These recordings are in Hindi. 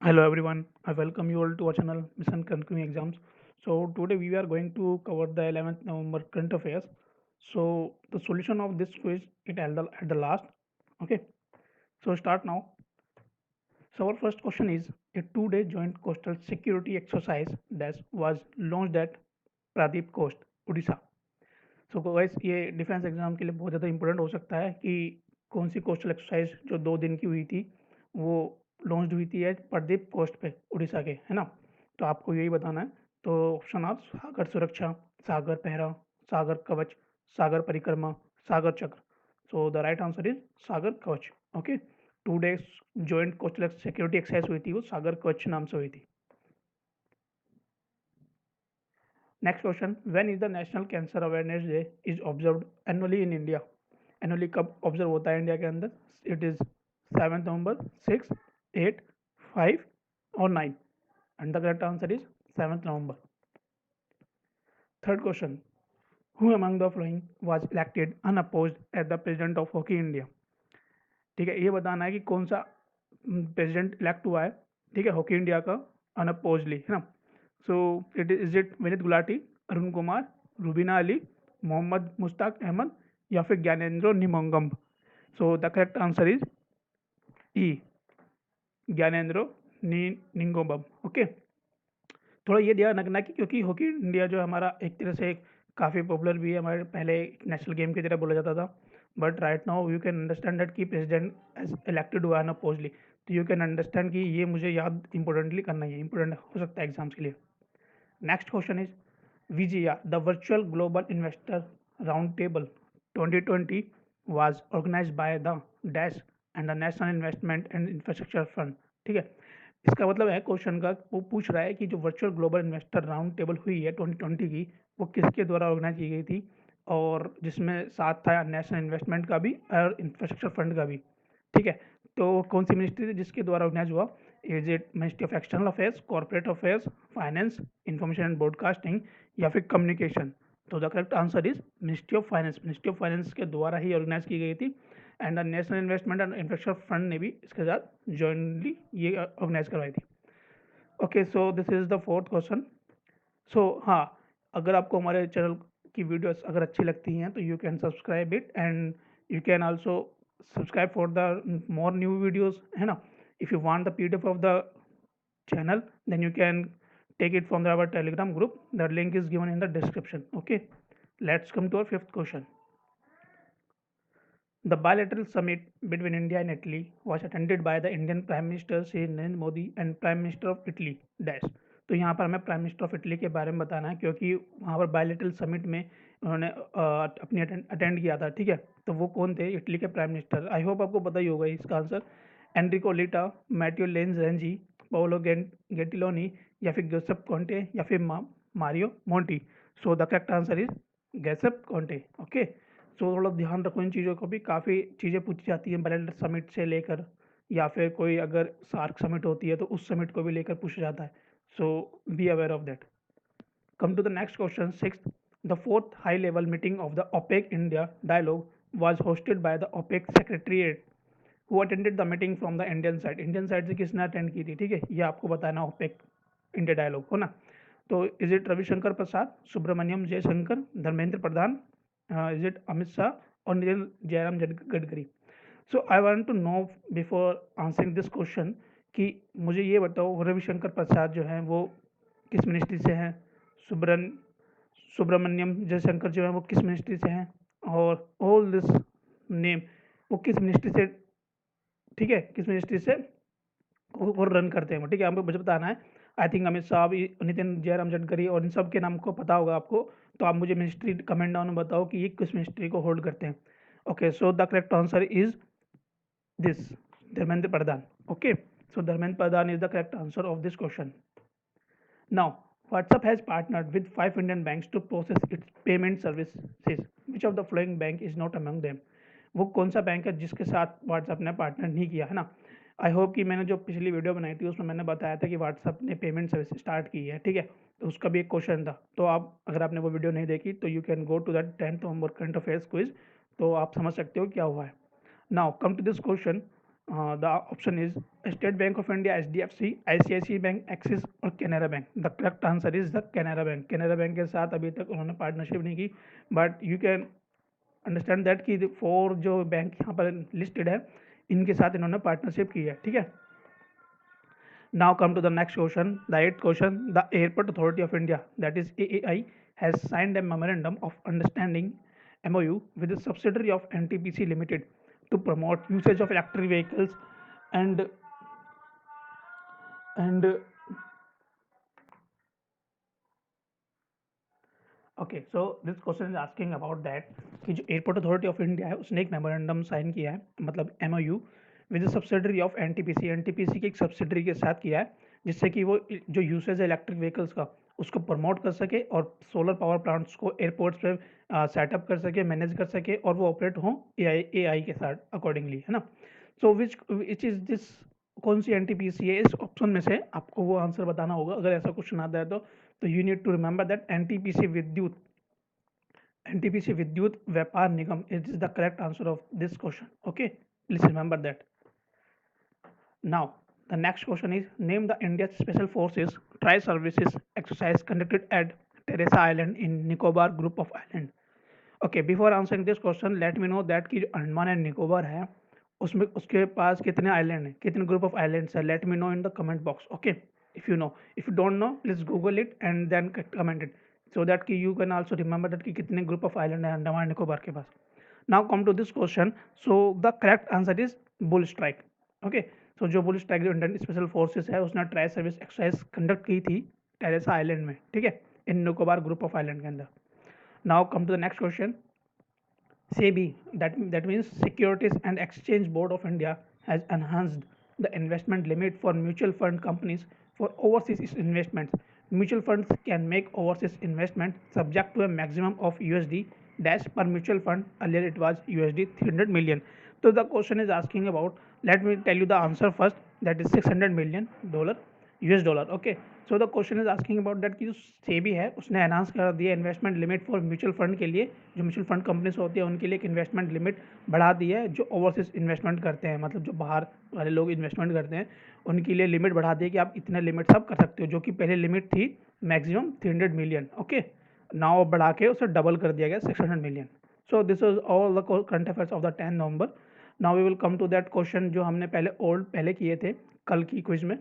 Hello everyone, I welcome you all to our channel Mission Concluding Exams. So today we are going to cover the 11th November current affairs. So the solution of this quiz it at the last. Okay, so start now. So our first question is a two-day joint coastal security exercise that was launched at Pradeep Coast, Odisha. So guys ये डिफेंस एग्जाम के लिए बहुत ज़्यादा इंपॉर्टेंट हो सकता है कि कौन सी कोस्टल एक्सरसाइज जो 2 दिन की हुई थी वो लॉन्च हुई थी एट प्रदीप कोस्ट पे उड़ीसा के, है ना? तो आपको यही बताना है। तो ऑप्शन आर सागर सुरक्षा, सागर पहरा, सागर कवच, सागर Parikrama, Sagar Chakra. So the right answer is Sagar Kavach. Okay, 2 days joint coastal security exercise हुई थी, वो सागर कवच नाम से हुई थी। Next question, when is the national cancer awareness day is observed annually in India? Annually कब ऑब्जर्व होता है इंडिया के अंदर? इट इज 7 नवंबर, 6, 8, 5 और 9 and the correct answer is 7 November. Third question, who among the following was elected unopposed as the president of hockey India? ठीक है, ये बताना है कि कौन सा प्रेसिडेंट इलेक्ट हुआ है, ठीक है, हॉकी इंडिया का अनअपोजली, है ना? सो इट विनीत गुलाटी, अरुण कुमार, रुबीना अली, मोहम्मद मुश्ताक अहमद या फिर Gyanendra Nimongam? So the correct answer is E, Gyanendra Ningombam. Okay, थोड़ा ये ध्यान रखना कि क्योंकि हॉकी इंडिया जो हमारा एक तरह से काफ़ी पॉपुलर भी है, हमारे पहले नेशनल गेम की तरह बोला जाता था, but right now you can understand that कि प्रेसिडेंट एज इलेक्टेड हुआ है ना पोजली, तो यू कैन अंडरस्टैंड कि ये मुझे याद इंपॉर्टेंटली करना ही है, इंपॉर्टेंट हो सकता है एग्जाम्स के लिए। नेक्स्ट क्वेश्चन इज विजिया the virtual global investor round table 2020 was organized by the dash and the national investment and infrastructure fund. ठीक है, इसका मतलब है क्वेश्चन का, वो पूछ रहा है कि जो virtual global investor round table हुई है 2020 की, वो किसके द्वारा ऑर्गेनाइज की गई थी, और जिसमें साथ था नेशनल इन्वेस्टमेंट का भी और इंफ्रास्ट्रक्चर फंड का भी। ठीक है, तो कौन सी मिनिस्ट्री थी जिसके द्वारा ऑर्गेनाइज हुआ? Is it ministry of external affairs, corporate affairs, finance, information and broadcasting या फिर कम्युनिकेशन? तो the correct answer is ministry of finance. Ministry of finance के द्वारा ही ऑर्गेनाइज की गई थी and the national investment and infrastructure fund ने भी इसके साथ जॉइंटली ये ऑर्गेनाइज करवाई थी। Okay, so this is the fourth question. So हाँ, अगर आपको हमारे चैनल की वीडियोस अगर अच्छी लगती हैं तो you can subscribe it and you can also subscribe for the more new videos, है ना? If you want the PDF of the channel, then you can take it from our telegram group. The link is given in the description. Okay, let's come to our fifth question. The bilateral summit between India and Italy was attended by the Indian Prime Minister Shri Narendra Modi and Prime Minister of Italy dash। तो यहाँ पर हमें प्राइम मिनिस्टर ऑफ इटली के बारे में बताना है, क्योंकि वहाँ पर बायलेटरल समिट में उन्होंने अपनी अटेंड किया था। ठीक है, तो वो कौन थे इटली के प्राइम मिनिस्टर? आई होप आपको पता ही होगा इसका answer. Enrico Letta, Matteo Renzi, Paolo Gentiloni या फिर गैसेप कॉन्टे या फिर Mario Monti? So the correct answer is Giuseppe Conte. Okay, so थोड़ा ध्यान रखो इन चीज़ों को भी, काफ़ी चीज़ें पूछी जाती हैं बायलेटरल समिट से लेकर, या फिर कोई अगर सार्क समिट होती है तो उस समिट को भी लेकर पूछा जाता है। So be aware of that. Come to the next question, sixth. The fourth high-level meeting of the OPEC India dialogue was hosted by the OPEC Secretariat. Who attended the meeting from the Indian side? Indian side से किसने अटेंड की थी? ठीक है, ये आपको बताना OPEC इंडिया डायलॉग हो ना। तो is it Ravishankar Prasad, Subrahmanyam Jaishankar, Dharmendra Pradhan, is it Amit Shah और Nitin Jairam Gadkari? So I want to know before answering this question कि मुझे ये बताओ रविशंकर प्रसाद जो हैं वो किस मिनिस्ट्री से हैं, सुब्रन सुब्रमण्यम जयशंकर जो है वो किस मिनिस्ट्री से हैं, और ऑल दिस नेम वो किस मिनिस्ट्री से, ठीक है, किस मिनिस्ट्री से वो रन करते हैं वो? ठीक है, आपको मुझे बताना है। आई थिंक अमित शाह भी, नितिन जयराम गडकरी और इन सब के नाम को पता होगा आपको, तो आप मुझे मिनिस्ट्री कमेंट डाउन में बताओ कि ये किस मिनिस्ट्री को होल्ड करते हैं। Okay, so the correct answer is this Dharmendra Pradhan. Okay, so Dharmendra Pradhan is the correct answer of this question. Now, WhatsApp has partnered with 5 Indian banks to process its payment services. Which of the following bank is not among them? वो कौन सा बैंक है जिसके साथ व्हाट्सएप ने पार्टनर नहीं किया, है ना? आई होप कि मैंने जो पिछली वीडियो बनाई थी उसमें मैंने बताया था कि व्हाट्सएप ने पेमेंट सर्विस स्टार्ट की है। ठीक है, तो उसका भी एक क्वेश्चन था, तो आप अगर आपने वो वीडियो नहीं देखी तो you can go to that 10th November current affairs quiz, तो आप समझ सकते हो क्या हुआ है। Now come to this question, The option is State Bank of India, HDFC, ICICI bank, Axis और Canara bank. The correct answer is the Canara bank. Canara bank के साथ अभी तक उन्होंने पार्टनरशिप नहीं की, but you can understand that कि 4 जो बैंक यहाँ पर लिस्टेड है इनके साथ इन्होंने पार्टनरशिप की है. ठीक है. Now come to the next question, the eighth question. The Airport Authority of India, that is AAI, has signed a memorandum of understanding MOU with a subsidiary of NTPC Limited to promote usage of electric vehicles and and okay. So this question is asking about that कि जो एयरपोर्ट अथॉरिटी ऑफ इंडिया है उसने एक मेमोरेंडम साइन किया है, मतलब MOU, with subsidiary of NTPC. NTPC की एक सब्सिडरी के साथ किया है, जिससे कि वो जो यूसेज है इलेक्ट्रिक व्हीकल्स का उसको प्रमोट कर सके और सोलर पावर प्लांट्स को एयरपोर्ट्स पे सेटअप कर सके, मैनेज कर सके और वो ऑपरेट हों एआई के साथ अकॉर्डिंगली, है ना. सो विच इज दिस, कौन सी एनटीपीसी है? इस ऑप्शन में से आपको वो आंसर बताना होगा अगर ऐसा क्वेश्चन आता है तो you need to remember that NTPC Vidyut Vyapar Nigam is the correct answer of this question. Okay, please remember that. Now the next question is, name the Indian Special Forces tri-services exercise conducted at Teresa Island in Nicobar group of island. Okay, before answering this question, let me know that कि जो अंडमान एंड निकोबार है उसमें उसके पास कितने आइलैंड हैं, कितने ग्रुप ऑफ आइलैंड्स है. Let me know in the comment box. Okay, if you know, if you don't know please Google it and then comment it, so that कि you can also remember that कि कितने ग्रुप ऑफ आइलैंड है अंडमान निकोबार के पास. Now come to this question. So the correct answer is bull strike. Okay, so जो बुल स्ट्राइक जो इंडियन स्पेशल फोर्सेस है उसने ट्राई सर्विस एक्सरसाइज कंडक्ट की थी टेरेसा आइलैंड में. ठीक है, इन निकोबार ग्रुप ऑफ आइलैंड के अंदर. Now come to the next question. SEBI, that means Securities and Exchange Board of India, has enhanced the investment limit for mutual fund companies for overseas investments. Mutual funds can make overseas investment subject to a maximum of USD dash per mutual fund. Earlier it was USD 300 million. So the question is asking about, let me tell you the answer first, that is $600 million US dollar. Okay, so the question is asking about that कि जो सेबी है उसने एनहांस कर दिया investment limit for mutual fund के लिए. जो म्यूचुअल फंड कंपनीज होती है उनके लिए एक इन्वेस्टमेंट लिमिट बढ़ा दी है. जो ओवरसीज इन्वेस्टमेंट करते हैं, मतलब जो बाहर वाले लोग इन्वेस्टमेंट करते हैं उनके लिए लिमिट बढ़ा दी है कि आप इतने लिमिट सब कर सकते हो, जो कि पहले लिमिट थी मैक्सिमम 300 मिलियन. ओके, नाउ बढ़ा के उसे डबल कर दिया गया 600 million. So this is all the current affairs of the 10 November. Now we will come to that question जो हमने पहले किए थे कल की क्विज में.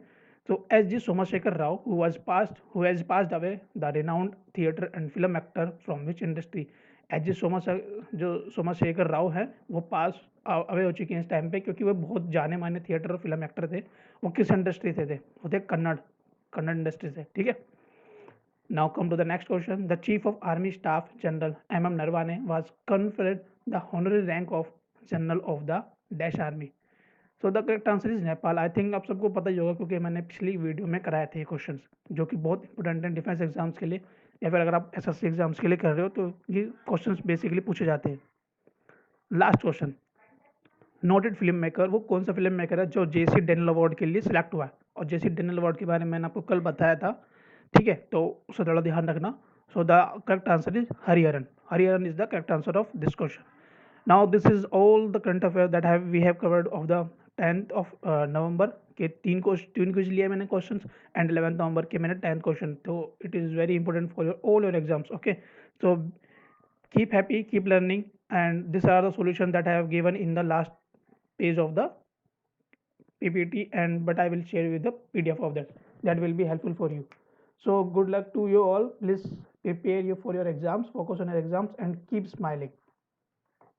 So S.G. Somashekhar Rao, who has passed away, the renowned theatre and film actor from which industry? H G Somashekar Rao है वो पास अवे हो चुके हैं इस टाइम पे, क्योंकि वो बहुत जाने माने थिएटर और फिल्म एक्टर थे. वो किस इंडस्ट्री से थे? वो थे कन्नड़ इंडस्ट्री से. ठीक है. Now come to the next question. The chief of army staff general M Naravane was conferred the honorary rank of general of the dash army. So the correct answer is Nepal. I think आप सबको पता ही होगा क्योंकि मैंने पिछली वीडियो में कराए थे ये क्वेश्चन, जो कि बहुत इंपॉर्टेंट हैं डिफेंस एग्जाम्स के लिए, या फिर अगर आप एसएससी एग्जाम्स के लिए कर रहे हो तो ये क्वेश्चन बेसिकली पूछे जाते हैं. Last question. Noted film maker, वो कौन सा फिल्म मेकर है जो जेसी डेनल अवार्ड के लिए सिलेक्ट हुआ है? और जेसी डेनल अवार्ड के बारे में मैंने आपको कल बताया था. ठीक है, तो उसे थोड़ा ध्यान रखना. सो the correct answer is Hariharan. Hariharan is the correct answer of this question. Now this is all the current affairs that we have covered of the 10th of November के तीन क्विज लिए मैंने क्वेश्चंस, एंड 11th नवंबर के मैंने 10th क्वेश्चन. तो it is very important for your all your exams. Okay, so keep happy, keep learning, and these are the solutions that I have given in the last page of the PPT, and but I will share with the PDF of that will be helpful for you. So good luck to you all. Please prepare you for your exams, focus on your exams, and keep smiling.